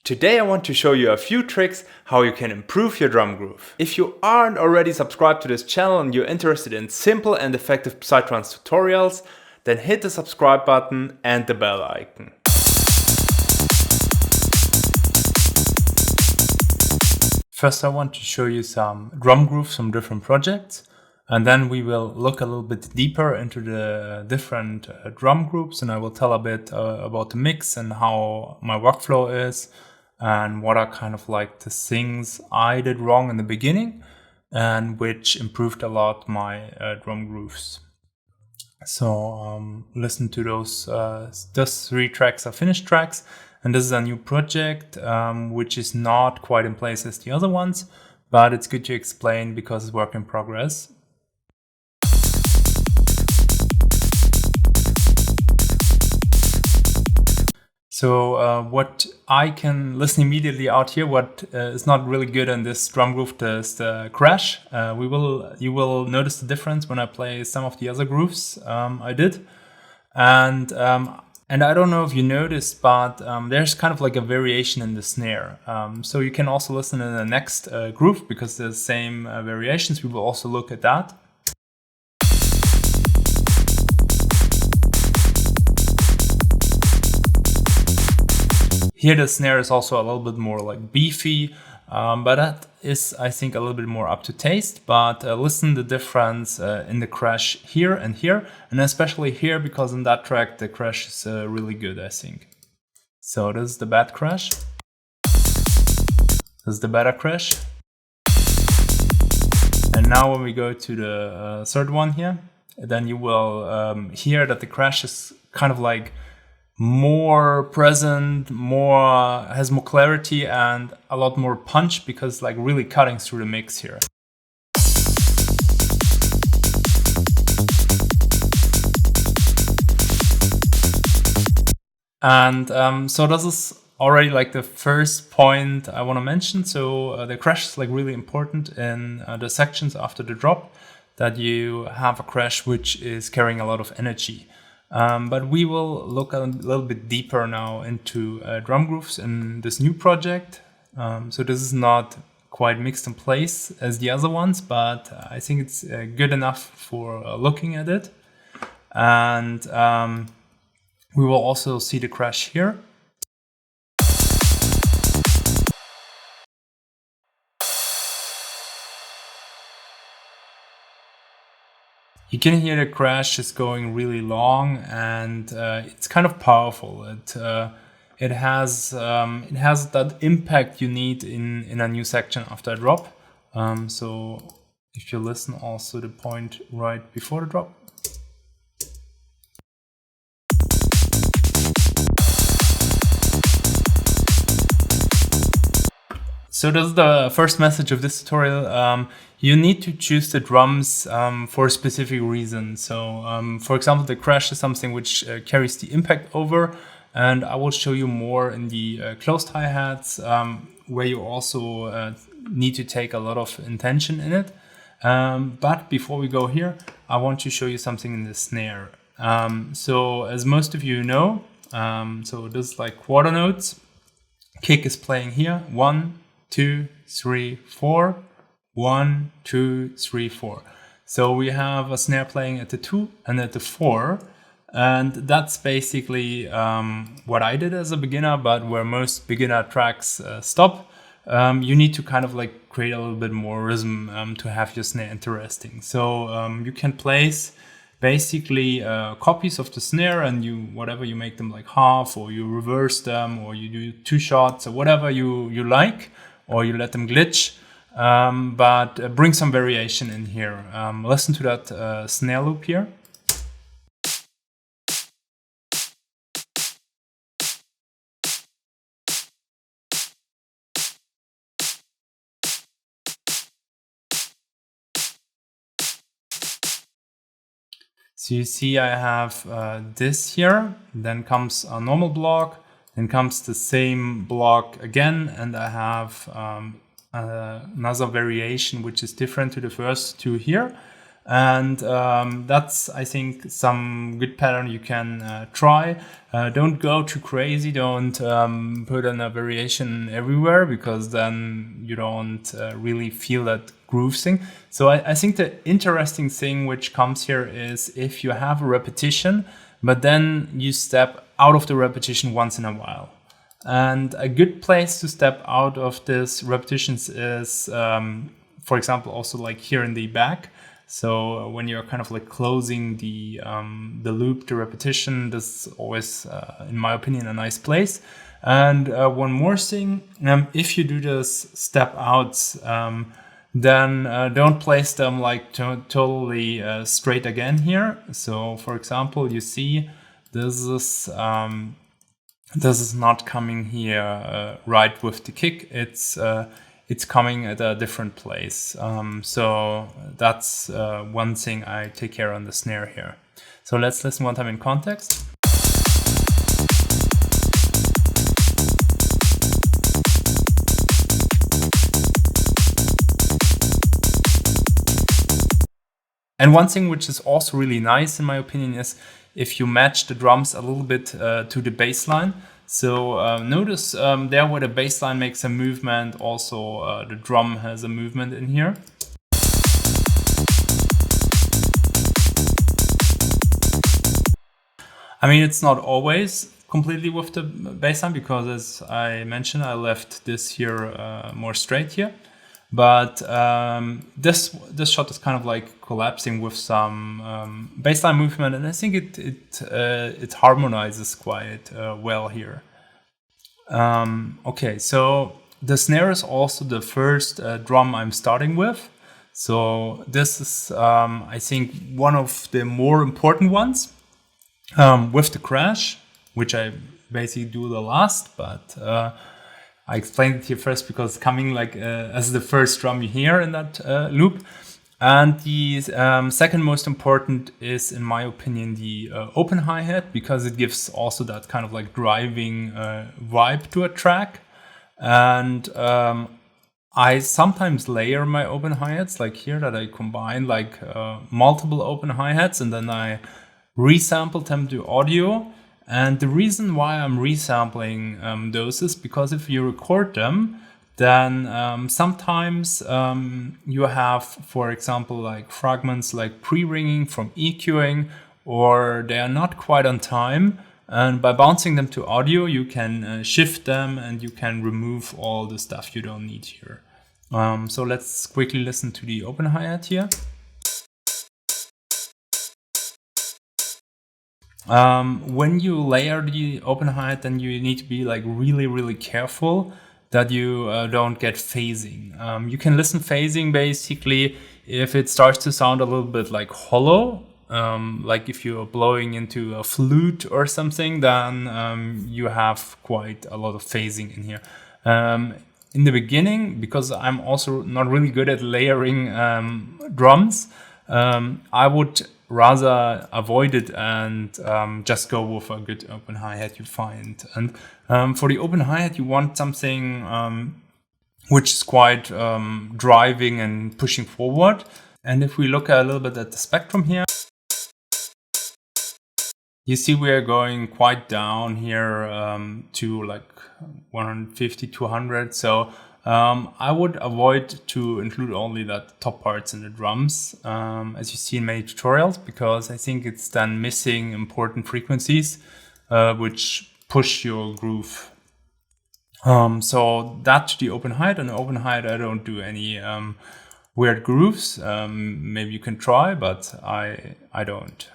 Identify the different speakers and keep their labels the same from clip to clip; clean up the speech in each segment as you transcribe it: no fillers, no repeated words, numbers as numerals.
Speaker 1: Today I want to show you a few tricks how you can improve your drum groove. If you aren't already subscribed to this channel and you're interested in simple and effective Psytrance tutorials, then hit the subscribe button and the bell icon. First I want to show you some drum grooves from different projects, and then we will look a little bit deeper into the different drum groups, and I will tell a bit about the mix and how my workflow is and what are kind of like the things I did wrong in the beginning and which improved a lot my drum grooves. So listen to those three tracks are finished tracks, and this is a new project which is not quite in place as the other ones, but it's good to explain because it's work in progress. So what I can listen immediately out here, what is not really good in this drum groove, is the crash. You will notice the difference when I play some of the other grooves I did. And I don't know if you noticed, but there's kind of like a variation in the snare. So you can also listen in the next groove because there's the same variations. We will also look at that. Here the snare is also a little bit more like beefy, but that is, I think, a little bit more up to taste. But listen the difference in the crash here, and especially here, because in that track the crash is really good, I think. So this is the bad crash. This is the better crash. And now when we go to the third one here, then you will hear that the crash is kind of like more present, has more clarity and a lot more punch, because like really cutting through the mix here. And so this is already like the first point I want to mention. So the crash is like really important in the sections after the drop, that you have a crash which is carrying a lot of energy. But we will look a little bit deeper now into drum grooves in this new project. So this is not quite mixed in place as the other ones, but I think it's good enough for looking at it. And we will also see the crash here. You can hear the crash is going really long, and it's kind of powerful. It has that impact you need in a new section after a drop. So if you listen also the point right before the drop. So this is the first message of this tutorial. You need to choose the drums for a specific reason. So for example, the crash is something which carries the impact over, and I will show you more in the closed hi-hats, where you also need to take a lot of intention in it. But before we go here, I want to show you something in the snare. So as most of you know, so this is like quarter notes. Kick is playing here, 1, 2, 3, 4. 1, 2, 3, 4. So we have a snare playing at the 2 and at the 4, and that's basically what I did as a beginner, but where most beginner tracks stop. You need to kind of like create a little bit more rhythm to have your snare interesting. So you can place basically copies of the snare, and whatever you make them like half, or you reverse them, or you do 2 shots, or whatever you like, or you let them glitch. But bring some variation in here. Listen to that snare loop here. So you see I have this here, then comes a normal block, then comes the same block again, and I have another variation which is different to the first two here. And that's, I think, some good pattern you can try. Don't go too crazy. Don't put in a variation everywhere, because then you don't really feel that groove thing. So I think the interesting thing which comes here is if you have a repetition, but then you step out of the repetition once in a while. And a good place to step out of this repetitions is, for example, also like here in the back. So when you're kind of like closing the loop, the repetition, this is always, in my opinion, a nice place. And one more thing, if you do this step outs, then don't place them like totally straight again here. So for example, you see this is not coming here right with the kick. It's coming at a different place. So that's one thing I take care on the snare here. So let's listen one time in context. And one thing which is also really nice in my opinion is if you match the drums a little bit to the bass line. So notice there where the bass line makes a movement, also the drum has a movement in here. I mean, it's not always completely with the bass line, because as I mentioned, I left this here more straight here. But this shot is kind of like collapsing with some bassline movement, and I think it harmonizes quite well here. Okay, so the snare is also the first drum I'm starting with. So this is, I think, one of the more important ones with the crash, which I basically do the last, but I explained it here first because it's coming like as the first drum you hear in that loop. And the second most important is, in my opinion, the open hi-hat, because it gives also that kind of like driving vibe to a track. And I sometimes layer my open hi-hats, like here, that I combine like multiple open hi-hats, and then I resample them to audio. And the reason why I'm resampling those is because if you record them, then sometimes you have, for example, like fragments like pre-ringing from EQing, or they are not quite on time. And by bouncing them to audio, you can shift them and you can remove all the stuff you don't need here. So let's quickly listen to the open hi-hat here. When you layer the open hi-hat, then you need to be like really careful that you don't get phasing. You can listen phasing basically if it starts to sound a little bit like hollow, like if you're blowing into a flute or something, then you have quite a lot of phasing in here. In the beginning, because I'm also not really good at layering drums, I would rather avoid it and just go with a good open hi-hat you find. And for the open hi-hat, you want something which is quite driving and pushing forward. And if we look a little bit at the spectrum here, you see we are going quite down here to like 150, 200. So I would avoid to include only that top parts in the drums, as you see in many tutorials, because I think it's then missing important frequencies which push your groove. So that to the open hi-hat. And the open hi-hat, I don't do any weird grooves. Maybe you can try, but I don't.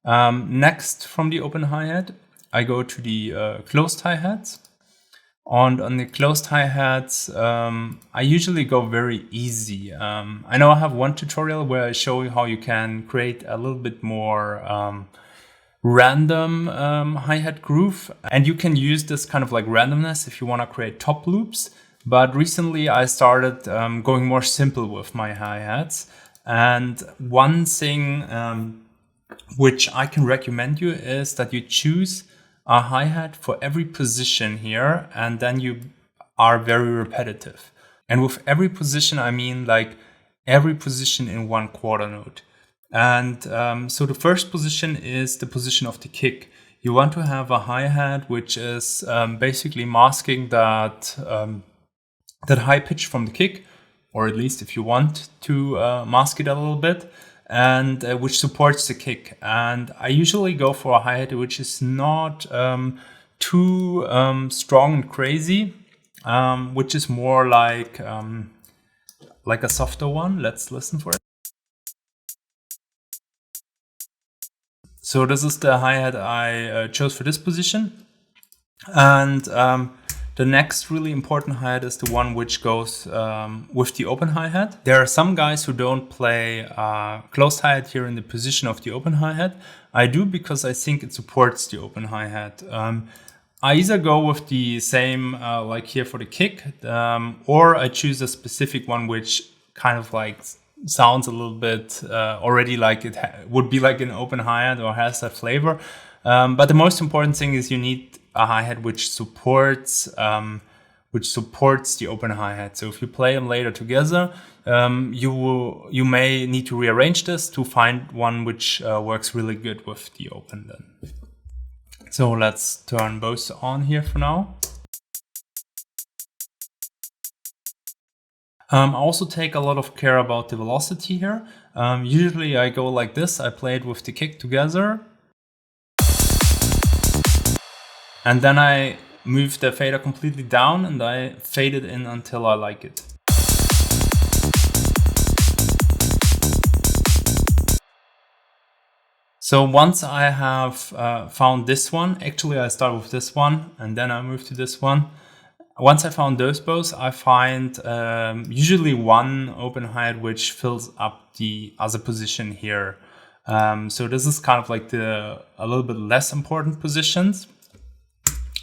Speaker 1: Next from the open hi-hat, I go to the closed hi-hats. And on the closed hi-hats, I usually go very easy. I know I have one tutorial where I show you how you can create a little bit more random hi-hat groove. And you can use this kind of like randomness if you want to create top loops. But recently I started going more simple with my hi-hats. And one thing which I can recommend you is that you choose a hi-hat for every position here, and then you are very repetitive. And with every position, I mean like every position in one quarter note. And so the first position is the position of the kick. You want to have a hi-hat which is basically masking that high pitch from the kick, or at least if you want to mask it a little bit, and which supports the kick. And I usually go for a hi-hat which is not too strong and crazy, which is more like a softer one. Let's listen for it. So this is the hi-hat I chose for this position. And the next really important hi-hat is the one which goes with the open hi-hat. There are some guys who don't play closed hi-hat here in the position of the open hi-hat. I do, because I think it supports the open hi-hat. I either go with the same like here for the kick, or I choose a specific one which kind of like sounds a little bit already like it would be like an open hi-hat or has that flavor. But the most important thing is you need a hi-hat which supports the open hi-hat. So if you play them later together, you may need to rearrange this to find one which works really good with the open then. So let's turn both on here for now. I also take a lot of care about the velocity here. Usually I go like this. I play it with the kick together. And then I move the fader completely down and I fade it in until I like it. So once I have found this one, actually I start with this one and then I move to this one. Once I found those both, I find usually one open hi-hat which fills up the other position here. So this is kind of like a little bit less important positions.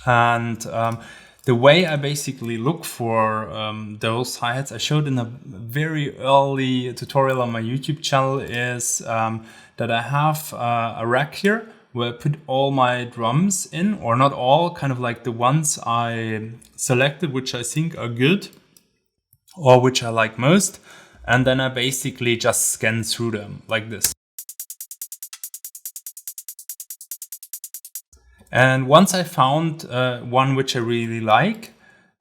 Speaker 1: And the way I basically look for those hi-hats I showed in a very early tutorial on my YouTube channel is that I have a rack here where I put all my drums in, or not all, kind of like the ones I selected which I think are good or which I like most, and then I basically just scan through them like this. And once I found one which I really like,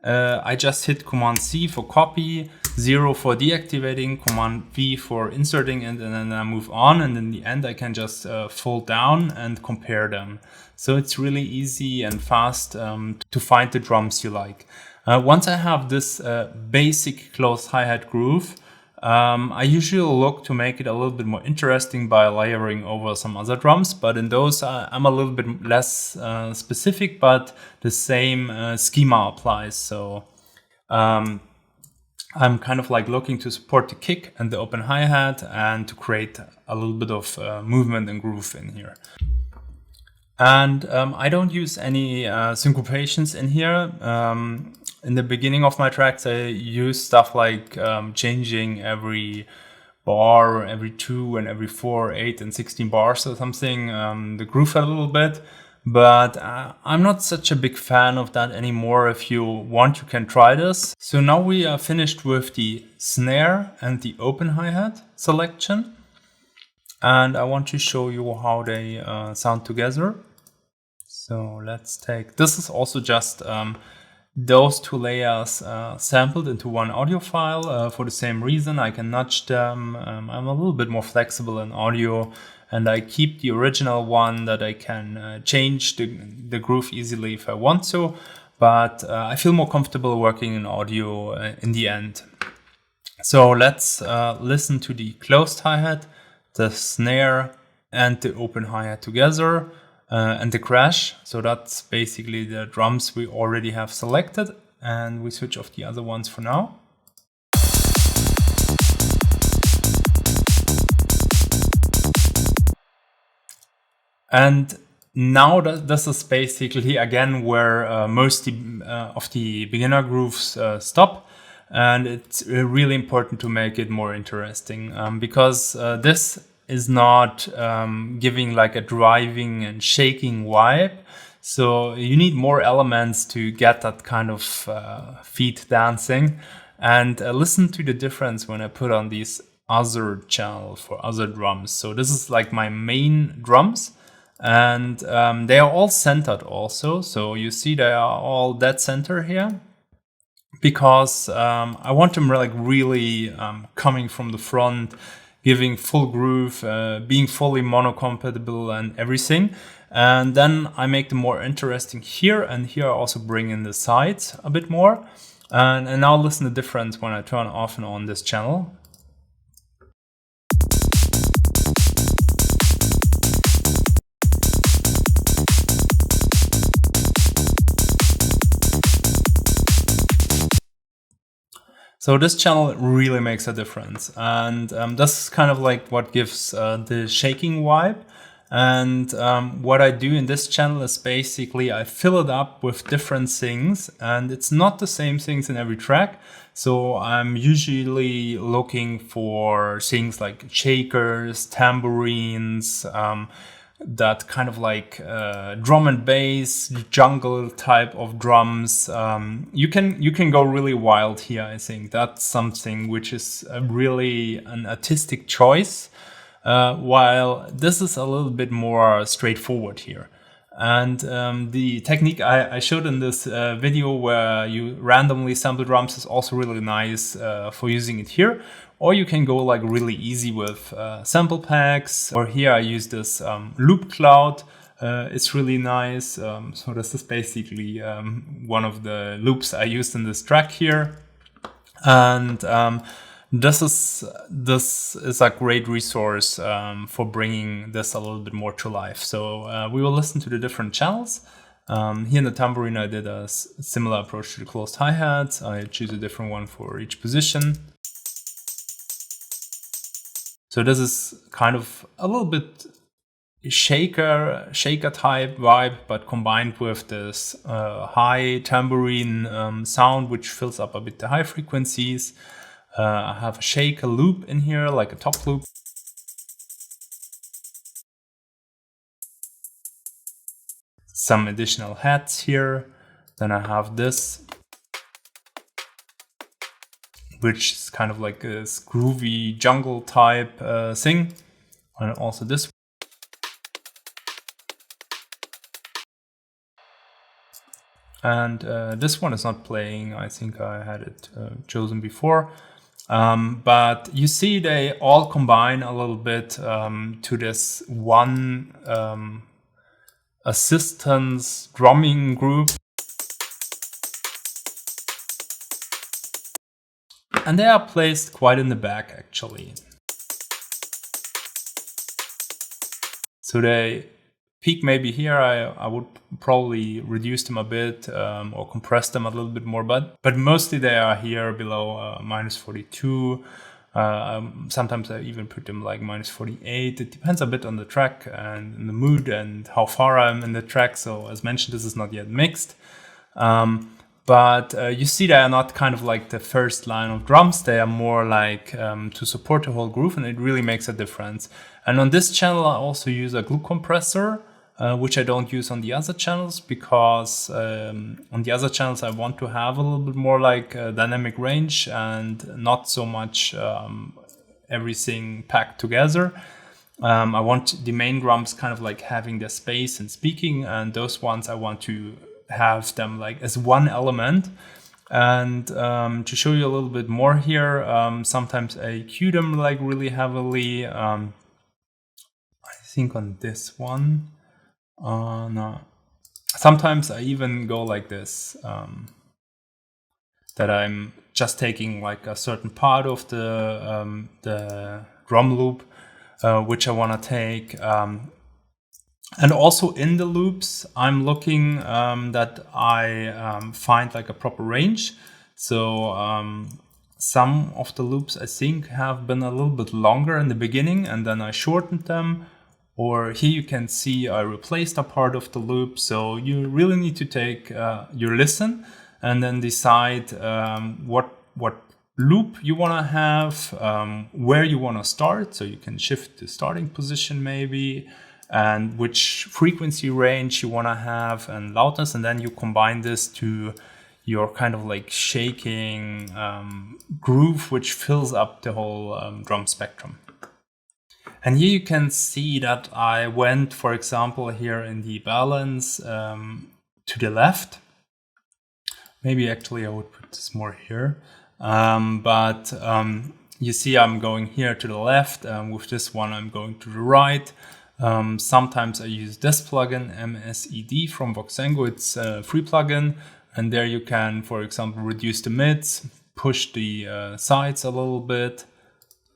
Speaker 1: I just hit Command C for copy, 0 for deactivating, Command V for inserting it, and then I move on. And in the end, I can just fold down and compare them. So it's really easy and fast to find the drums you like. Once I have this basic closed hi-hat groove, I usually look to make it a little bit more interesting by layering over some other drums, but in those I'm a little bit less specific, but the same schema applies. So I'm kind of like looking to support the kick and the open hi-hat and to create a little bit of movement and groove in here. And I don't use any syncopations in here. In the beginning of my tracks, I use stuff like changing every bar, every 2 and every 4, 8 and 16 bars or something, the groove a little bit. But I'm not such a big fan of that anymore. If you want, you can try this. So now we are finished with the snare and the open hi-hat selection. And I want to show you how they sound together. So let's take, this is also just those two layers sampled into one audio file for the same reason. I can nudge them. I'm a little bit more flexible in audio, and I keep the original one that I can change the groove easily if I want to, but I feel more comfortable working in audio in the end. So let's listen to the closed hi-hat, the snare and the open hi-hat together. And the crash, so that's basically the drums we already have selected, and we switch off the other ones for now. And now this is basically again where most of the beginner grooves stop, and it's really important to make it more interesting because this is not giving like a driving and shaking vibe. So you need more elements to get that kind of feet dancing. And listen to the difference when I put on these other channel for other drums. So this is like my main drums, and they are all centered also. So you see they are all dead center here, because I want them like really coming from the front, giving full groove, being fully mono-compatible and everything. And then I make them more interesting here, and here I also bring in the sides a bit more. And now listen to the difference when I turn off and on this channel. So this channel really makes a difference, and that's kind of like what gives the shaking vibe. And what I do in this channel is basically I fill it up with different things, and it's not the same things in every track. So I'm usually looking for things like shakers, tambourines, that kind of like drum and bass, jungle type of drums. You can go really wild here. I think that's something which is really an artistic choice, while this is a little bit more straightforward here. And the technique I showed in this video, where you randomly sample drums, is also really nice for using it here. Or you can go like really easy with sample packs. Or here I use this loop cloud. It's really nice. So this is basically one of the loops I used in this track here. And this is a great resource for bringing this a little bit more to life. So we will listen to the different channels. Here in the tambourine, I did a similar approach to the closed hi-hats. I choose a different one for each position. So this is kind of a little bit shaker type vibe, but combined with this high tambourine sound, which fills up a bit the high frequencies. I have a shaker loop in here, like a top loop. Some additional hats here. Then I have this, which is kind of like a groovy jungle type thing. And also this. And this one is not playing. I think I had it chosen before. But you see they all combine a little bit to this one assistance drumming group. And they are placed quite in the back, actually. So they peak maybe here. I would probably reduce them a bit or compress them a little bit more, but mostly they are here below -42. Sometimes I even put them like -48. It depends a bit on the track and the mood and how far I'm in the track. So as mentioned, this is not yet mixed. But you see they are not kind of like the first line of drums. They are more like to support the whole groove, and it really makes a difference. And on this channel, I also use a glue compressor, which I don't use on the other channels, because on the other channels I want to have a little bit more like dynamic range and not so much everything packed together. I want the main drums kind of like having their space and speaking, and those ones I want to have them like as one element. And to show you a little bit more here, sometimes I cue them like really heavily. I think on this one, no. Sometimes I even go like this, that I'm just taking like a certain part of the drum loop, which I want to take. And also in the loops, I'm looking that I find like a proper range. So some of the loops I think have been a little bit longer in the beginning, and then I shortened them. Or here you can see I replaced a part of the loop. So you really need to take your listen and then decide what loop you want to have, where you want to start. So you can shift the starting position maybe, and which frequency range you want to have and loudness, and then you combine this to your kind of like shaking groove, which fills up the whole drum spectrum. And here you can see that I went, for example, here in the balance to the left. Maybe actually I would put this more here. You see I'm going here to the left. With this one I'm going to the right. Sometimes I use this plugin, MSED from Voxengo. It's a free plugin. And there you can, for example, reduce the mids, push the sides a little bit.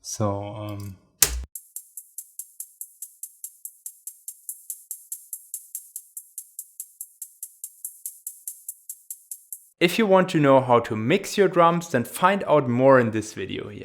Speaker 1: So if you want to know how to mix your drums, then find out more in this video here.